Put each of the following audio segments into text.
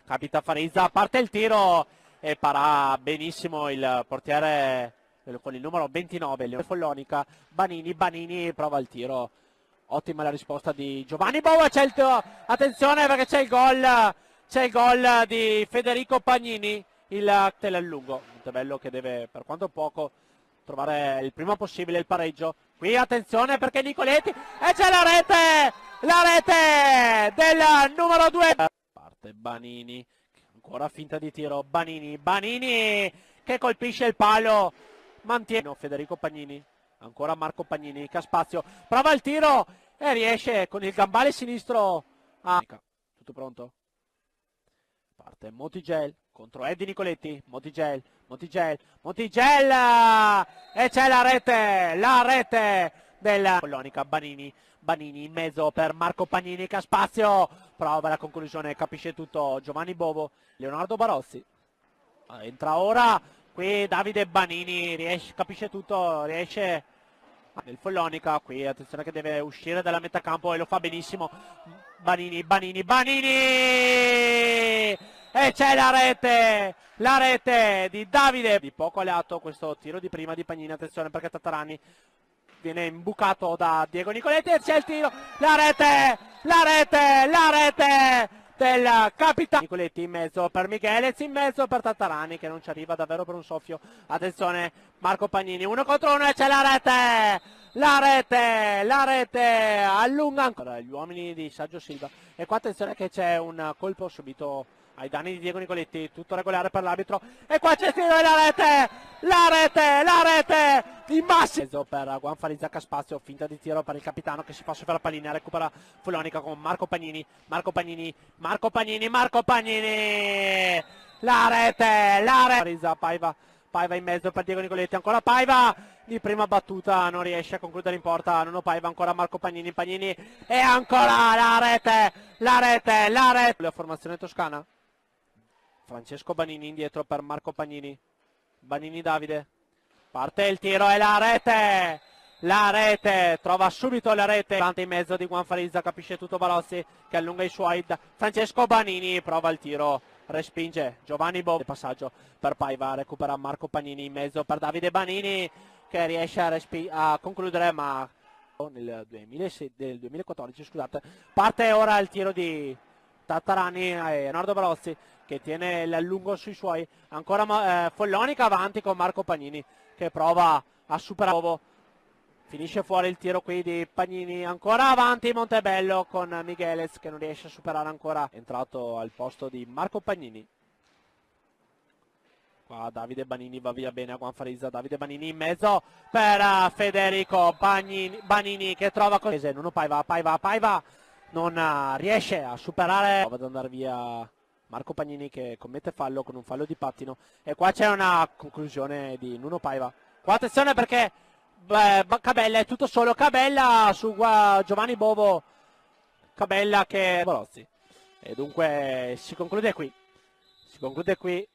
capita Farizza, parte il tiro e para benissimo il portiere con il numero 29, Leone Follonica. Banini prova il tiro. Ottima la risposta di Giovanni Bovo, c'è il tiro, attenzione perché c'è il gol di Federico Pagnini, il tele lungo. Montebello che deve per quanto poco trovare il prima possibile il pareggio. Qui attenzione perché Nicoletti e c'è la rete del numero 2. Parte Banini, ancora finta di tiro, Banini che colpisce il palo, mantiene Federico Pagnini. Ancora Marco Pagnini che ha spazio, prova il tiro e riesce con il gambale sinistro a... Tutto pronto? Parte Montigel contro Eddie Nicoletti, Montigel e c'è la rete della Follonica. Banini in mezzo per Marco Pagnini che ha spazio, prova la conclusione, capisce tutto Giovanni Bovo. Leonardo Barozzi entra ora. Qui Davide Banini capisce tutto, riesce nel Follonica. Qui attenzione che deve uscire dalla metà campo e lo fa benissimo. Banini e c'è la rete di Davide. Di poco alleato questo tiro di prima di Pagnini, attenzione perché Tattarani viene imbucato da Diego Nicoletti e c'è il tiro, la rete del capitano Nicoletti in mezzo per Michelez, in mezzo per Tattarani che non ci arriva davvero per un soffio. Attenzione Marco Pagnini 1 contro 1 e c'è la rete allunga ancora gli uomini di Saggio Silva. E qua attenzione che c'è un colpo subito ai danni di Diego Nicoletti, tutto regolare per l'arbitro e qua c'è il tiro e la rete di Massimo per Juan Farizza che ha spazio, finta di tiro per il capitano che si fa sopra la pallina, recupera Follonica con Marco Pagnini, la rete Farizza, Paiva in mezzo per Diego Nicoletti, ancora Paiva di prima battuta non riesce a concludere in porta, Nuno Paiva, ancora Marco Pagnini e ancora la rete la formazione toscana. Francesco Banini indietro per Marco Pagnini, Davide, parte il tiro e la rete, trova subito la rete davanti in mezzo di Juan Farizza, capisce tutto Barozzi che allunga i suoi. Francesco Banini prova il tiro, respinge Giovanni Bovo, passaggio per Paiva, recupera Marco Pagnini in mezzo per Davide Banini che riesce a concludere, ma nel 2014 scusate. Parte ora il tiro di Tattarani e Leonardo Barozzi che tiene l'allungo sui suoi, ancora Follonica avanti con Marco Pagnini che prova a superare, finisce fuori il tiro qui di Pagnini, ancora avanti Montebello con Michelez che non riesce a superare ancora, entrato al posto di Marco Pagnini. Qua Davide Banini va via bene a Juan Farizza, Davide Banini in mezzo per Federico Banini che trova con Nuno Paiva non riesce a superare, prova ad andare via Marco Pagnini che commette fallo con un fallo di pattino e qua c'è una conclusione di Nuno Paiva. Qua attenzione perché Cabella è tutto solo, Cabella su Giovanni Bovo, Cabella che Barozzi e dunque si conclude qui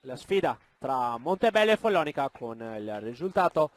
la sfida tra Montebello e Follonica con il risultato